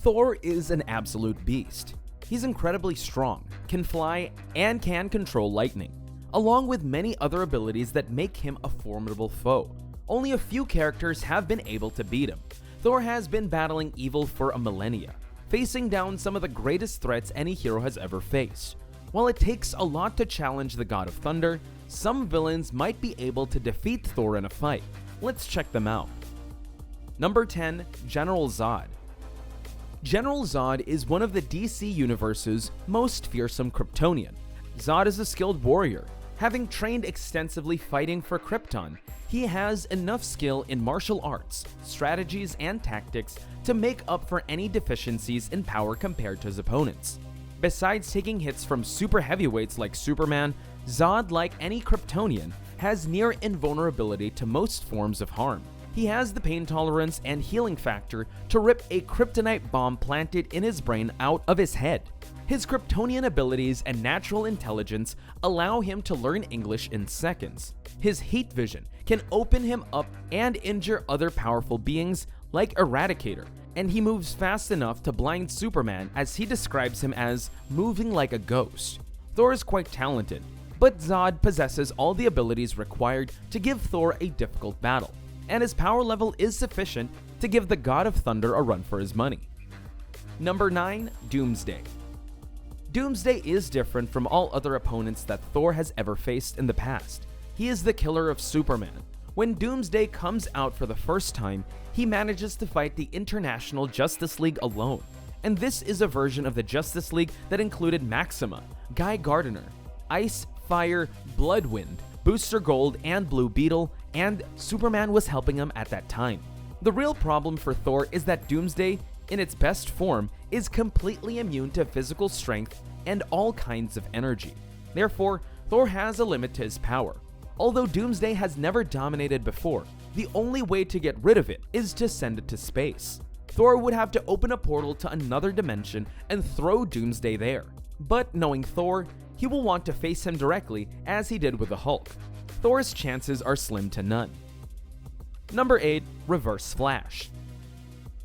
Thor is an absolute beast. He's incredibly strong, can fly, and can control lightning, along with many other abilities that make him a formidable foe. Only a few characters have been able to beat him. Thor has been battling evil for a millennia, facing down some of the greatest threats any hero has ever faced. While it takes a lot to challenge the God of Thunder, some villains might be able to defeat Thor in a fight. Let's check them out. Number 10. General Zod. General Zod is one of the DC Universe's most fearsome Kryptonian. Zod is a skilled warrior. Having trained extensively fighting for Krypton, he has enough skill in martial arts, strategies, and tactics to make up for any deficiencies in power compared to his opponents. Besides taking hits from super heavyweights like Superman, Zod, like any Kryptonian, has near invulnerability to most forms of harm. He has the pain tolerance and healing factor to rip a kryptonite bomb planted in his brain out of his head. His Kryptonian abilities and natural intelligence allow him to learn English in seconds. His heat vision can open him up and injure other powerful beings like Eradicator, and he moves fast enough to blind Superman, as he describes him as moving like a ghost. Thor is quite talented, but Zod possesses all the abilities required to give Thor a difficult battle, and his power level is sufficient to give the God of Thunder a run for his money. Number 9. Doomsday. Doomsday is different from all other opponents that Thor has ever faced in the past. He is the killer of Superman. When Doomsday comes out for the first time, he manages to fight the International Justice League alone. And this is a version of the Justice League that included Maxima, Guy Gardner, Ice, Fire, Bloodwind, Booster Gold, and Blue Beetle, and Superman was helping him at that time. The real problem for Thor is that Doomsday, in its best form, is completely immune to physical strength and all kinds of energy. Therefore, Thor has a limit to his power. Although Doomsday has never dominated before, the only way to get rid of it is to send it to space. Thor would have to open a portal to another dimension and throw Doomsday there. But knowing Thor, he will want to face him directly, as he did with the Hulk. Thor's chances are slim to none. Number 8. Reverse Flash.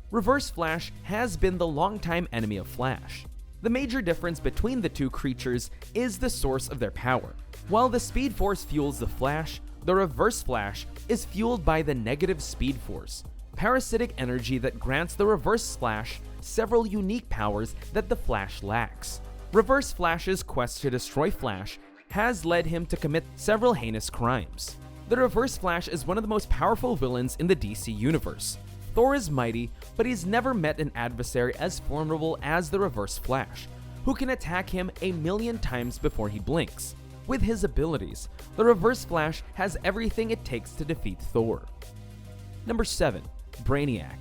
Reverse Flash has been the longtime enemy of Flash. The major difference between the two creatures is the source of their power. While the Speed Force fuels the Flash, the Reverse Flash is fueled by the negative Speed Force, parasitic energy that grants the Reverse Flash several unique powers that the Flash lacks. Reverse Flash's quest to destroy Flash has led him to commit several heinous crimes. The Reverse Flash is one of the most powerful villains in the DC Universe. Thor is mighty, but he's never met an adversary as formidable as the Reverse Flash, who can attack him a million times before he blinks. With his abilities, the Reverse Flash has everything it takes to defeat Thor. Number 7. Brainiac.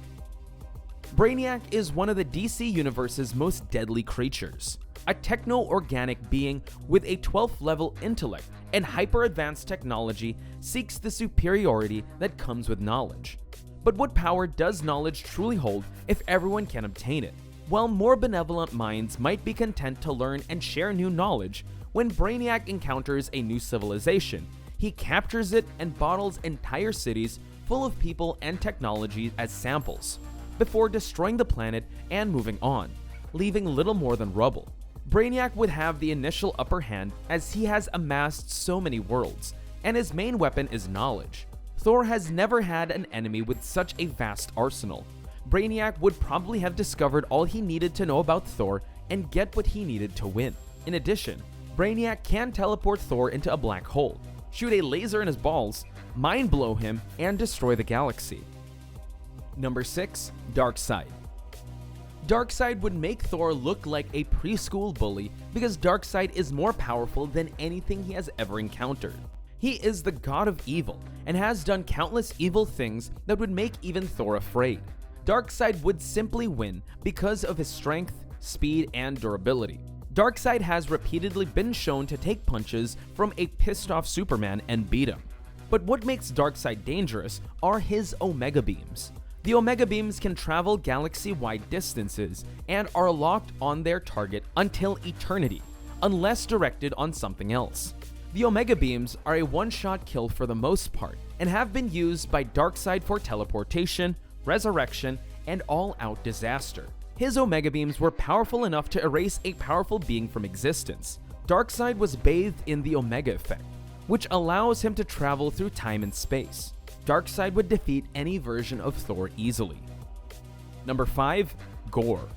Brainiac is one of the DC Universe's most deadly creatures. A techno-organic being with a 12th level intellect and hyper-advanced technology seeks the superiority that comes with knowledge. But what power does knowledge truly hold if everyone can obtain it? While more benevolent minds might be content to learn and share new knowledge, when Brainiac encounters a new civilization, he captures it and bottles entire cities full of people and technology as samples, before destroying the planet and moving on, leaving little more than rubble. Brainiac would have the initial upper hand as he has amassed so many worlds, and his main weapon is knowledge. Thor has never had an enemy with such a vast arsenal. Brainiac would probably have discovered all he needed to know about Thor and get what he needed to win. In addition, Brainiac can teleport Thor into a black hole, shoot a laser in his balls, mind blow him, and destroy the galaxy. Number 6. Darkseid. Darkseid would make Thor look like a preschool bully because Darkseid is more powerful than anything he has ever encountered. He is the god of evil and has done countless evil things that would make even Thor afraid. Darkseid would simply win because of his strength, speed, and durability. Darkseid has repeatedly been shown to take punches from a pissed-off Superman and beat him. But what makes Darkseid dangerous are his Omega Beams. The Omega Beams can travel galaxy-wide distances and are locked on their target until eternity, unless directed on something else. The Omega Beams are a one-shot kill for the most part, and have been used by Darkseid for teleportation, resurrection, and all-out disaster. His Omega Beams were powerful enough to erase a powerful being from existence. Darkseid was bathed in the Omega Effect, which allows him to travel through time and space. Darkseid would defeat any version of Thor easily. Number 5. Gore.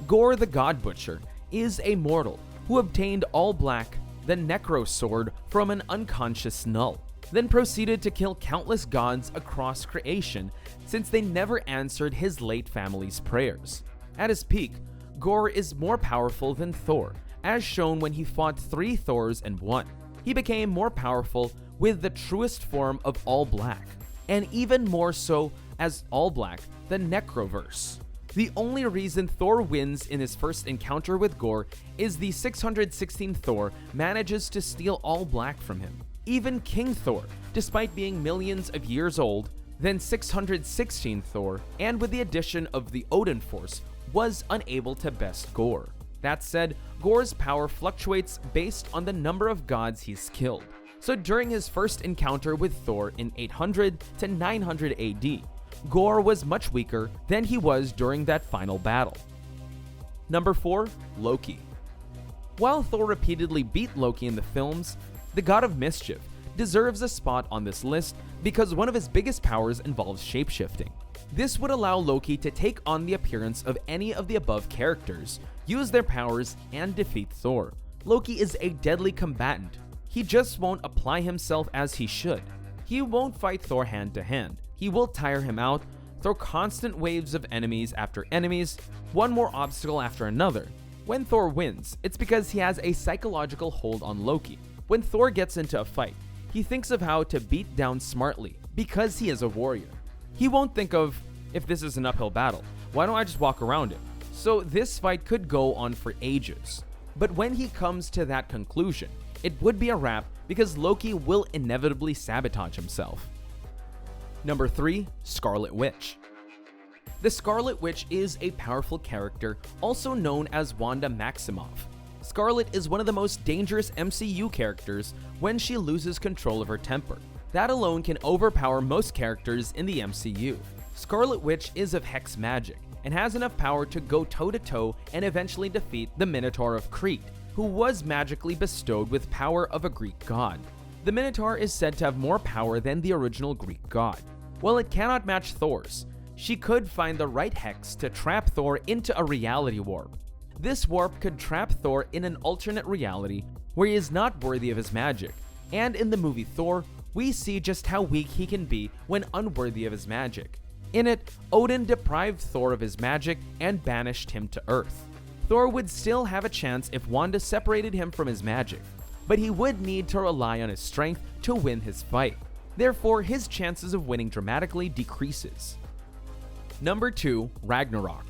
Gore the God Butcher is a mortal who obtained all black, the Necro Sword, from an unconscious Null, then proceeded to kill countless gods across creation since they never answered his late family's prayers. At his peak, Gore is more powerful than Thor, as shown when he fought 3 Thors and won. He became more powerful with the truest form of All Black, and even more so as All Black, the Necroverse. The only reason Thor wins in his first encounter with Gore is the 616 Thor manages to steal All Black from him. Even King Thor, despite being millions of years old, then 616 Thor, and with the addition of the Odin Force, was unable to best Gore. That said, Gore's power fluctuates based on the number of gods he's killed. So during his first encounter with Thor in 800 to 900 AD, Gore was much weaker than he was during that final battle. Number 4. Loki. While Thor repeatedly beat Loki in the films, the God of Mischief deserves a spot on this list because one of his biggest powers involves shapeshifting. This would allow Loki to take on the appearance of any of the above characters, use their powers, and defeat Thor. Loki is a deadly combatant. He just won't apply himself as he should. He won't fight Thor hand to hand. He will tire him out, throw constant waves of enemies after enemies, one more obstacle after another. When Thor wins, it's because he has a psychological hold on Loki. When Thor gets into a fight, he thinks of how to beat down smartly because he is a warrior. He won't think of, if this is an uphill battle, why don't I just walk around it? So this fight could go on for ages. But when he comes to that conclusion, it would be a wrap because Loki will inevitably sabotage himself. Number 3. Scarlet Witch. The Scarlet Witch is a powerful character, also known as Wanda Maximoff. Scarlet is one of the most dangerous MCU characters when she loses control of her temper. That alone can overpower most characters in the MCU. Scarlet Witch is of hex magic and has enough power to go toe-to-toe and eventually defeat the Minotaur of Crete, who was magically bestowed with power of a Greek god. The Minotaur is said to have more power than the original Greek god. While it cannot match Thor's, she could find the right hex to trap Thor into a reality warp. This warp could trap Thor in an alternate reality where he is not worthy of his magic, and in the movie Thor, we see just how weak he can be when unworthy of his magic. In it, Odin deprived Thor of his magic and banished him to Earth. Thor would still have a chance if Wanda separated him from his magic, but he would need to rely on his strength to win his fight. Therefore, his chances of winning dramatically decreases. Number 2. Ragnarok.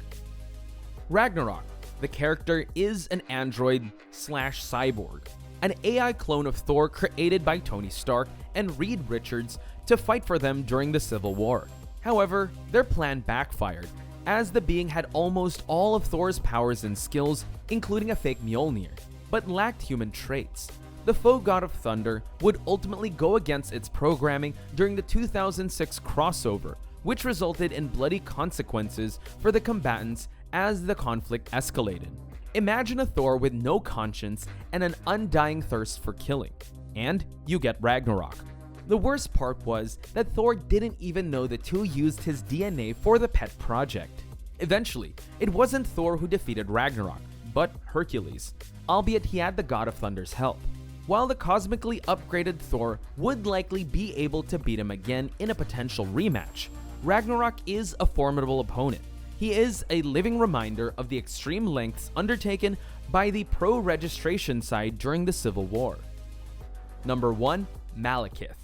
Ragnarok, the character, is an android/cyborg, an AI clone of Thor created by Tony Stark and Reed Richards to fight for them during the Civil War. However, their plan backfired, as the being had almost all of Thor's powers and skills, including a fake Mjolnir, but lacked human traits. The faux god of thunder would ultimately go against its programming during the 2006 crossover, which resulted in bloody consequences for the combatants as the conflict escalated. Imagine a Thor with no conscience and an undying thirst for killing, and you get Ragnarok. The worst part was that Thor didn't even know the two used his DNA for the pet project. Eventually, it wasn't Thor who defeated Ragnarok, but Hercules, albeit he had the God of Thunder's help. While the cosmically upgraded Thor would likely be able to beat him again in a potential rematch, Ragnarok is a formidable opponent. He is a living reminder of the extreme lengths undertaken by the pro-registration side during the Civil War. Number 1. Malakith.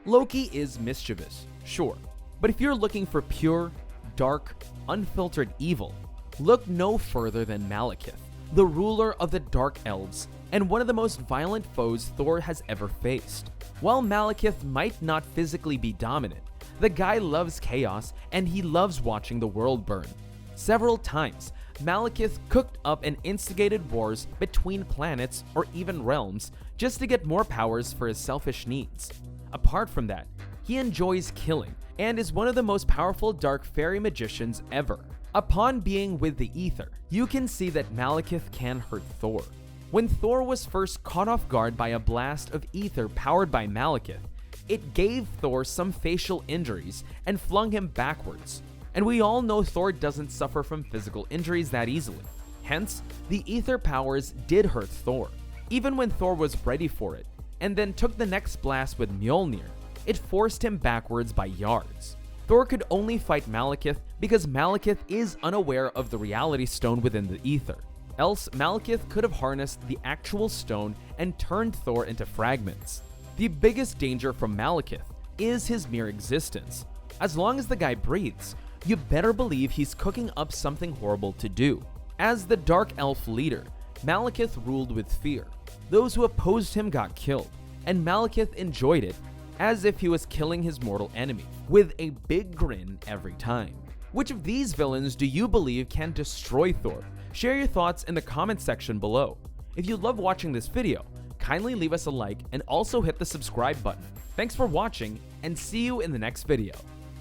Loki is mischievous, sure, but if you're looking for pure, dark, unfiltered evil, look no further than Malakith, the ruler of the Dark Elves and one of the most violent foes Thor has ever faced. While Malakith might not physically be dominant, the guy loves chaos and he loves watching the world burn. Several times, Malakith cooked up and instigated wars between planets or even realms just to get more powers for his selfish needs. Apart from that, he enjoys killing and is one of the most powerful dark fairy magicians ever. Upon being with the ether, you can see that Malakith can hurt Thor. When Thor was first caught off guard by a blast of ether powered by Malakith, it gave Thor some facial injuries and flung him backwards. And we all know Thor doesn't suffer from physical injuries that easily. Hence, the ether powers did hurt Thor, even when Thor was ready for it, and then took the next blast with Mjolnir. It forced him backwards by yards. Thor could only fight Malakith because Malakith is unaware of the reality stone within the ether. Else, Malakith could have harnessed the actual stone and turned Thor into fragments. The biggest danger from Malakith is his mere existence. As long as the guy breathes, you better believe he's cooking up something horrible to do. As the Dark Elf leader, Malakith ruled with fear. Those who opposed him got killed, and Malakith enjoyed it as if he was killing his mortal enemy, with a big grin every time. Which of these villains do you believe can destroy Thor? Share your thoughts in the comment section below. If you love watching this video, kindly leave us a like and also hit the subscribe button. Thanks for watching, and see you in the next video.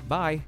Bye!